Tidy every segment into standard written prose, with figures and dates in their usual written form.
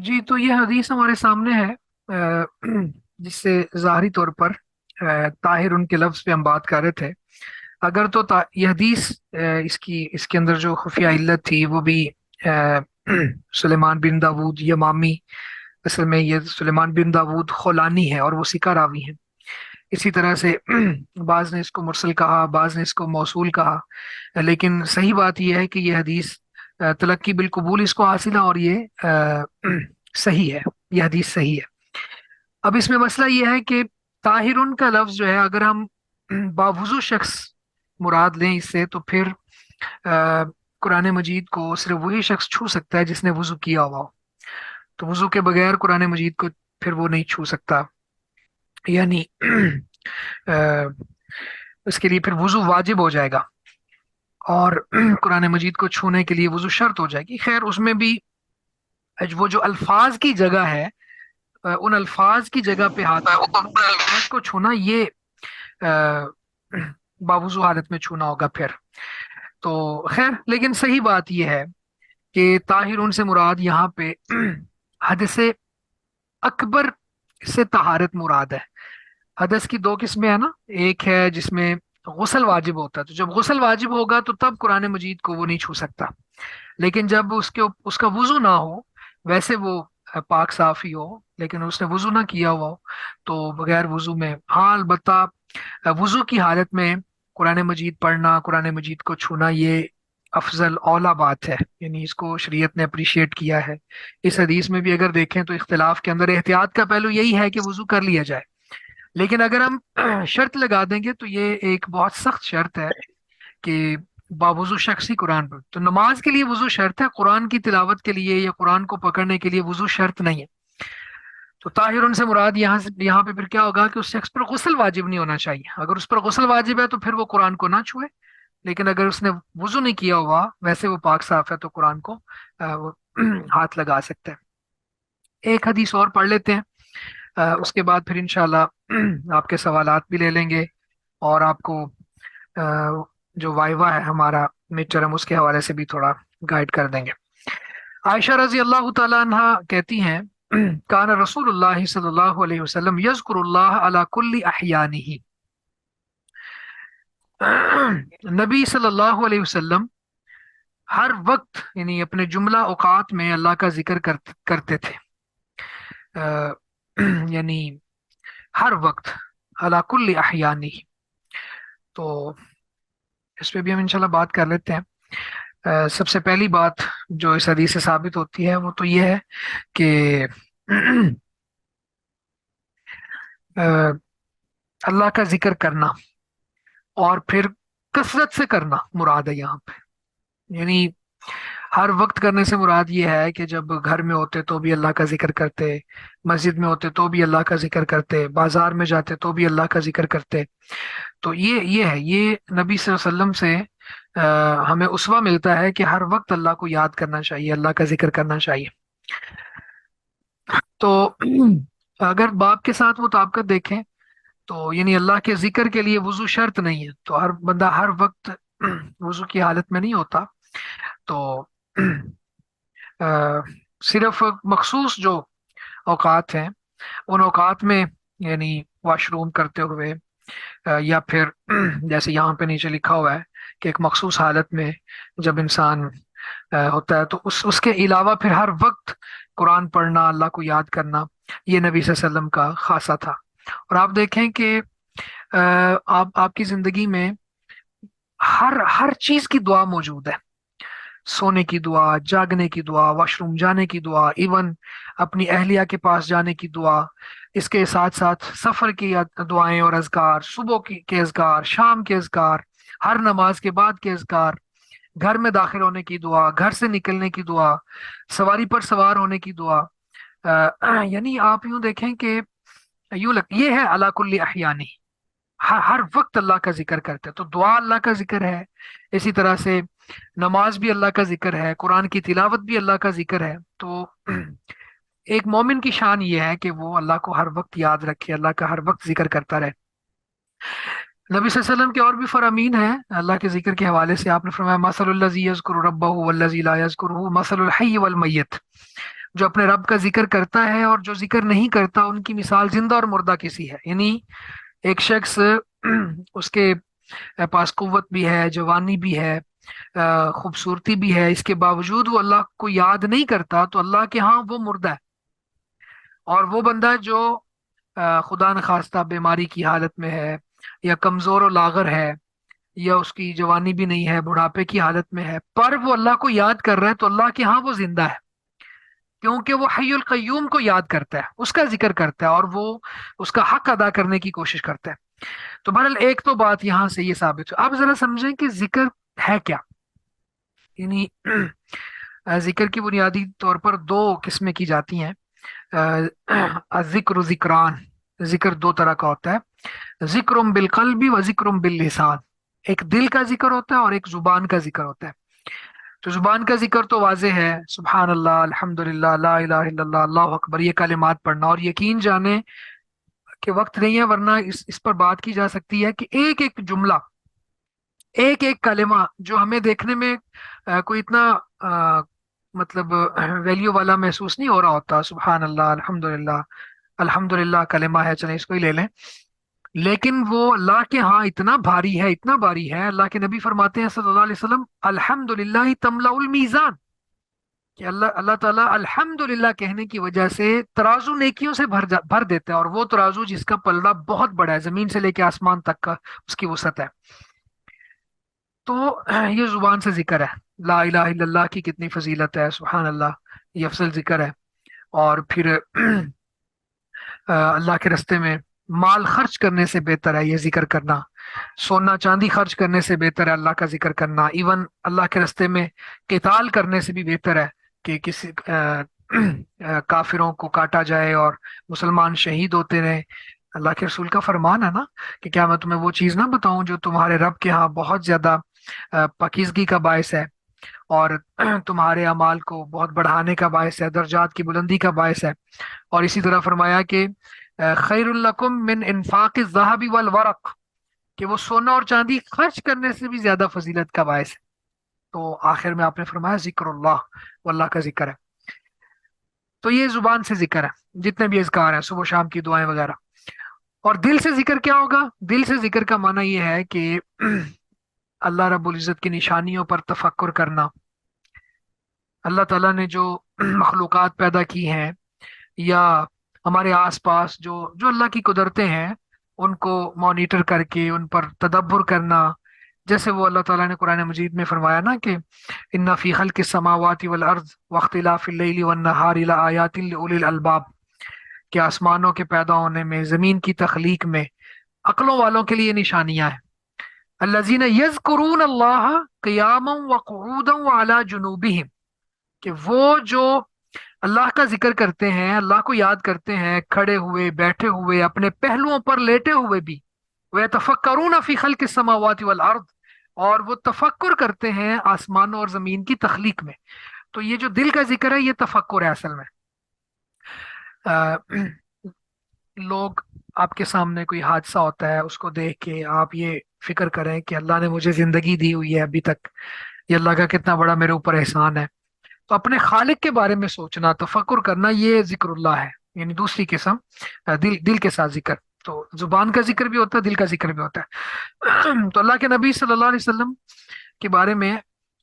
جی تو یہ حدیث ہمارے سامنے ہے، جس سے ظاہری طور پر طاہر ان کے لفظ پہ ہم بات کر رہے تھے۔ اگر تو یہ حدیث اس کے اندر جو خفیہ علت تھی وہ بھی آ، سلیمان بن داود یمامی، اصل میں یہ سلیمان بن داود خولانی ہے اور وہ ثقہ راوی ہیں۔ اسی طرح سے بعض نے اس کو مرسل کہا، بعض نے اس کو موصول کہا، لیکن صحیح بات یہ ہے کہ یہ حدیث تلقی بالقبول اس کو حاصل ہے، اور یہ صحیح ہے، یہ حدیث صحیح ہے۔ اب اس میں مسئلہ یہ ہے کہ طاہرن کا لفظ جو ہے، اگر ہم باوضو شخص مراد لیں اس سے، تو پھر قرآن مجید کو صرف وہی شخص چھو سکتا ہے جس نے وضو کیا ہوا ہو۔ تو وضو کے بغیر قرآن مجید کو پھر وہ نہیں چھو سکتا، یعنی آ، اس کے لیے پھر وضو واجب ہو جائے گا، اور قرآن مجید کو چھونے کے لیے وضو شرط ہو جائے گی۔ خیر اس میں بھی وہ جو الفاظ کی جگہ ہے، ان الفاظ کی جگہ پہ ہاتھ رکھنا، ان الفاظ کو چھونا، یہ باوضو حالت میں چھونا ہوگا پھر تو۔ خیر لیکن صحیح بات یہ ہے کہ طاہر ان سے مراد یہاں پہ حدث اکبر سے طہارت مراد ہے۔ حدث کی دو قسمیں ہیں نا، ایک ہے جس میں غسل واجب ہوتا ہے، تو جب غسل واجب ہوگا تو تب قرآن مجید کو وہ نہیں چھو سکتا، لیکن جب اس کا وضو نہ ہو، ویسے وہ پاک صاف ہی ہو لیکن اس نے وضو نہ کیا ہوا ہو، تو بغیر وضو میں، ہاں البتہ وضو کی حالت میں قرآن مجید پڑھنا، قرآن مجید کو چھونا، یہ افضل اولا بات ہے، یعنی اس کو شریعت نے اپریشیٹ کیا ہے۔ اس حدیث میں بھی اگر دیکھیں تو اختلاف کے اندر احتیاط کا پہلو یہی ہے کہ وضو کر لیا جائے، لیکن اگر ہم شرط لگا دیں گے تو یہ ایک بہت سخت شرط ہے کہ باوضو شخص ہی قرآن پر، تو نماز کے لیے وضو شرط ہے، قرآن کی تلاوت کے لیے یا قرآن کو پکڑنے کے لیے وضو شرط نہیں ہے۔ تو طاہر ان سے مراد یہاں پہ پھر کیا ہوگا کہ اس شخص پر غسل واجب نہیں ہونا چاہیے، اگر اس پر غسل واجب ہے تو پھر وہ قرآن کو نہ چھوئے، لیکن اگر اس نے وضو نہیں کیا ہوا، ویسے وہ پاک صاف ہے، تو قرآن کو وہ ہاتھ لگا سکتا ہے۔ ایک حدیث اور پڑھ لیتے ہیں، اس کے بعد پھر انشاءاللہ آپ کے سوالات بھی لے لیں گے، اور آپ کو جو وائوا ہے ہمارا مڈ ٹرم، اس کے حوالے سے بھی تھوڑا گائیڈ کر دیں گے۔ عائشہ رضی اللہ تعالیٰ عنہ کہتی ہیں، کان رسول اللہ صلی اللہ علیہ وسلم یذکر اللہ علی کل احیانہ، نبی صلی اللہ علیہ وسلم ہر وقت، یعنی اپنے جملہ اوقات میں اللہ کا ذکر کرتے تھے، آ، یعنی ہر وقت، علی کل احیانہ۔ تو اس پہ بھی ہم انشاءاللہ بات کر لیتے ہیں۔ سب سے پہلی بات جو اس حدیث سے ثابت ہوتی ہے وہ تو یہ ہے کہ اللہ کا ذکر کرنا، اور پھر کثرت سے کرنا مراد ہے یہاں پہ، یعنی ہر وقت کرنے سے مراد یہ ہے کہ جب گھر میں ہوتے تو بھی اللہ کا ذکر کرتے، مسجد میں ہوتے تو بھی اللہ کا ذکر کرتے، بازار میں جاتے تو بھی اللہ کا ذکر کرتے۔ تو یہ ہے، یہ نبی صلی اللہ علیہ وسلم سے ہمیں اسوہ ملتا ہے کہ ہر وقت اللہ کو یاد کرنا چاہیے، اللہ کا ذکر کرنا چاہیے۔ تو اگر باپ کے ساتھ مطابقت دیکھیں تو یعنی اللہ کے ذکر کے لیے وضو شرط نہیں ہے، تو ہر بندہ ہر وقت وضو کی حالت میں نہیں ہوتا، تو آ، صرف مخصوص جو اوقات ہیں ان اوقات میں، یعنی واش روم کرتے ہوئے، یا پھر جیسے یہاں پہ نیچے لکھا ہوا ہے کہ ایک مخصوص حالت میں جب انسان ہوتا ہے، تو اس کے علاوہ پھر ہر وقت قرآن پڑھنا، اللہ کو یاد کرنا، یہ نبی صلی اللہ علیہ وسلم کا خاصہ تھا۔ اور آپ دیکھیں کہ آپ کی زندگی میں ہر چیز کی دعا موجود ہے، سونے کی دعا، جاگنے کی دعا، واش روم جانے کی دعا، ایون اپنی اہلیہ کے پاس جانے کی دعا، اس کے ساتھ ساتھ سفر کی دعائیں اور اذکار، صبح کے اذکار، شام کے اذکار، ہر نماز کے بعد کے اذکار، گھر میں داخل ہونے کی دعا، گھر سے نکلنے کی دعا، سواری پر سوار ہونے کی دعا، یعنی آپ یوں دیکھیں کہ یہ ہے اللہ کل احیانی، ہر وقت اللہ کا ذکر کرتے ہیں، تو دعا اللہ کا ذکر ہے، اسی طرح سے نماز بھی اللہ کا ذکر ہے، قرآن کی تلاوت بھی اللہ کا ذکر ہے۔ تو ایک مومن کی شان یہ ہے کہ وہ اللہ کو ہر وقت یاد رکھے، اللہ کا ہر وقت ذکر کرتا رہے۔ نبی صلی اللہ علیہ وسلم کے اور بھی فرامین ہیں اللہ کے ذکر کے حوالے سے، آپ نے فرمایا مثل الذی یذکر ربہ والذی لا یذکرہ مثل الحی والمیت، جو اپنے رب کا ذکر کرتا ہے اور جو ذکر نہیں کرتا ان کی مثال زندہ اور مردہ کسی ہے. یعنی ایک شخص اس کے پاس قوت بھی ہے، جوانی بھی ہے، خوبصورتی بھی ہے، اس کے باوجود وہ اللہ کو یاد نہیں کرتا تو اللہ کے ہاں وہ مردہ ہے. اور وہ بندہ جو خدا نخواستہ بیماری کی حالت میں ہے، یا کمزور و لاغر ہے، یا اس کی جوانی بھی نہیں ہے، بڑھاپے کی حالت میں ہے، پر وہ اللہ کو یاد کر رہا ہے تو اللہ کے ہاں وہ زندہ ہے، کیونکہ وہ حی القیوم کو یاد کرتا ہے، اس کا ذکر کرتا ہے، اور وہ اس کا حق ادا کرنے کی کوشش کرتا ہے. تو بہرحال ایک تو بات یہاں سے یہ ثابت ہے. آپ ذرا سمجھیں کہ ذکر ہے کیا. یعنی ذکر کی بنیادی طور پر دو قسمیں کی جاتی ہیں. ذکر و ذکران. ذکر دو طرح کا ہوتا ہے، ذکر بالقلب و ذکر باللسان. ایک دل کا ذکر ہوتا ہے اور ایک زبان کا ذکر ہوتا ہے. تو زبان کا ذکر تو واضح ہے، سبحان اللہ، الحمد للہ، لا الہ الا اللہ، اللہ اکبر، یہ کلمات پڑھنا. اور یقین جانے کہ وقت نہیں ہے ورنہ اس پر بات کی جا سکتی ہے کہ ایک ایک جملہ، ایک ایک کلمہ جو ہمیں دیکھنے میں کوئی اتنا مطلب ویلیو والا محسوس نہیں ہو رہا ہوتا، سبحان اللہ، الحمد للہ، الحمد للہ کلمہ ہے، چلیں اس کو ہی لے لیں، لیکن وہ اللہ کے ہاں اتنا بھاری ہے، اتنا بھاری ہے. اللہ کے نبی فرماتے ہیں صلی اللہ علیہ وسلم، الحمد للہ تملا المیزان، کہ اللہ اللہ تعالیٰ الحمد للہ کہنے کی وجہ سے ترازو نیکیوں سے بھر دیتا ہے. اور وہ ترازو جس کا پلڑا بہت بڑا ہے، زمین سے لے کے آسمان تک کا اس کی وسعت ہے. تو یہ زبان سے ذکر ہے. لا الہ الا اللہ کی کتنی فضیلت ہے، سبحان اللہ، یہ افضل ذکر ہے. اور پھر اللہ کے رستے میں مال خرچ کرنے سے بہتر ہے یہ ذکر کرنا. سونا چاندی خرچ کرنے سے بہتر ہے اللہ کا ذکر کرنا. ایون اللہ کے رستے میں قتال کرنے سے بھی بہتر ہے کہ کسی کافروں کو کاٹا جائے اور مسلمان شہید ہوتے رہیں. اللہ کے رسول کا فرمان ہے نا کہ کیا میں تمہیں وہ چیز نہ بتاؤں جو تمہارے رب کے ہاں بہت زیادہ پاکیزگی کا باعث ہے، اور تمہارے اعمال کو بہت بڑھانے کا باعث ہے، درجات کی بلندی کا باعث ہے. اور اسی طرح فرمایا کہ خیر لکم من انفاق الذهب والورق، کہ وہ سونا اور چاندی خرچ کرنے سے بھی زیادہ فضیلت کا باعث ہے. تو آخر میں آپ نے فرمایا ذکر اللہ، وہ اللہ کا ذکر ہے. تو یہ زبان سے ذکر ہے، جتنے بھی اذکار ہیں، صبح و شام کی دعائیں وغیرہ. اور دل سے ذکر کیا ہوگا؟ دل سے ذکر کا معنی یہ ہے کہ اللہ رب العزت کی نشانیوں پر تفکر کرنا، اللہ تعالیٰ نے جو مخلوقات پیدا کی ہیں، یا ہمارے آس پاس جو جو اللہ کی قدرتیں ہیں، ان کو مانیٹر کر کے ان پر تدبر کرنا. جیسے وہ اللہ تعالیٰ نے قرآن مجید میں فرمایا نا کہ ان فی خلق السماوات والارض واختلاف اللیل والنہار لآیات لأولی الالباب، کہ آسمانوں کے پیدا ہونے میں، زمین کی تخلیق میں عقلوں والوں کے لیے نشانیاں ہیں. الذین یذکرون اللہ قیاما وقعودا وعلی جنوبہم، کہ وہ جو اللہ کا ذکر کرتے ہیں، اللہ کو یاد کرتے ہیں، کھڑے ہوئے، بیٹھے ہوئے، اپنے پہلوؤں پر لیٹے ہوئے بھی. وَيَتَفَكَّرُونَ فِي خَلْقِ السَّمَاوَاتِ وَالْأَرْضِ، اور وہ تفکر کرتے ہیں آسمانوں اور زمین کی تخلیق میں. تو یہ جو دل کا ذکر ہے یہ تفکر ہے اصل میں. آ، لوگ، آپ کے سامنے کوئی حادثہ ہوتا ہے، اس کو دیکھ کے آپ یہ فکر کریں کہ اللہ نے مجھے زندگی دی ہوئی ہے ابھی تک، یہ اللہ کا کتنا بڑا میرے اوپر احسان ہے. تو اپنے خالق کے بارے میں سوچنا، تفکر کرنا، یہ ذکر اللہ ہے. یعنی دوسری قسم دل دل کے ساتھ ذکر. تو زبان کا ذکر بھی ہوتا ہے، دل کا ذکر بھی ہوتا ہے. تو اللہ کے نبی صلی اللہ علیہ وسلم کے بارے میں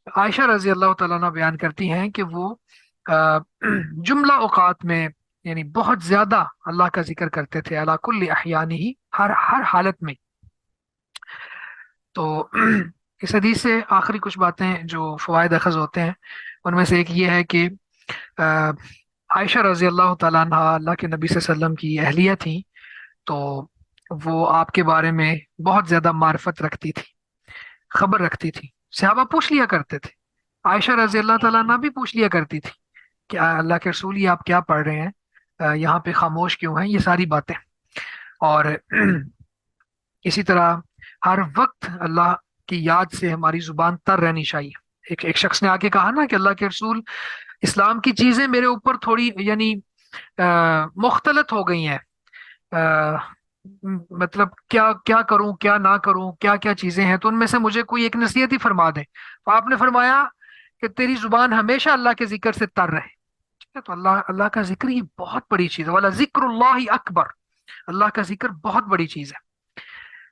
عائشہ رضی اللہ تعالیٰ عنہ بیان کرتی ہیں کہ وہ جملہ اوقات میں، یعنی بہت زیادہ اللہ کا ذکر کرتے تھے، علی کل احیانہ، ہر ہر حالت میں. تو اس حدیث سے آخری کچھ باتیں جو فوائد اخذ ہوتے ہیں، ان میں سے ایک یہ ہے کہ عائشہ رضی اللہ تعالیٰ عنہ اللہ کے نبی صلی اللہ علیہ وسلم کی اہلیہ تھیں. تو وہ آپ کے بارے میں بہت زیادہ معرفت رکھتی تھی، خبر رکھتی تھی. صحابہ پوچھ لیا کرتے تھے، عائشہ رضی اللہ تعالیٰ عنہ بھی پوچھ لیا کرتی تھی کہ اللہ کے رسول یہ آپ کیا پڑھ رہے ہیں، یہاں پہ خاموش کیوں ہیں، یہ ساری باتیں. اور اسی طرح ہر وقت اللہ کی یاد سے ہماری زبان تر رہنی چاہیے. ایک شخص نے آ کے کہا نا کہ اللہ کے رسول، اسلام کی چیزیں میرے اوپر تھوڑی یعنی مختلط ہو گئی ہیں، مطلب کیا کیا کروں، کیا نہ کروں، کیا کیا چیزیں ہیں، تو ان میں سے مجھے کوئی ایک نصیحت ہی فرما دیں. تو آپ نے فرمایا کہ تیری زبان ہمیشہ اللہ کے ذکر سے تر رہے. تو اللہ اللہ کا ذکر یہ بہت بڑی چیز ہے، والا ذکر اللہ اکبر، اللہ کا ذکر بہت بڑی چیز ہے،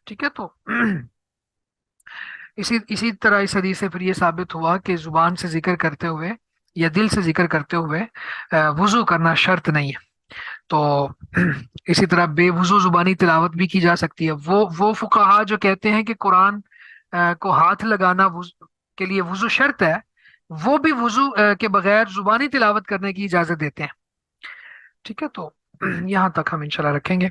ٹھیک ہے؟ تو اسی طرح اس حدیث سے پھر یہ ثابت ہوا کہ زبان سے ذکر کرتے ہوئے یا دل سے ذکر کرتے ہوئے وضو کرنا شرط نہیں ہے۔ تو اسی طرح بے وضو زبانی تلاوت بھی کی جا سکتی ہے۔ وہ فقہا جو کہتے ہیں کہ قرآن کو ہاتھ لگانا کے لیے وضو شرط ہے، وہ بھی وضو کے بغیر زبانی تلاوت کرنے کی اجازت دیتے ہیں، ٹھیک ہے؟ تو یہاں تک ہم انشاءاللہ رکھیں گے۔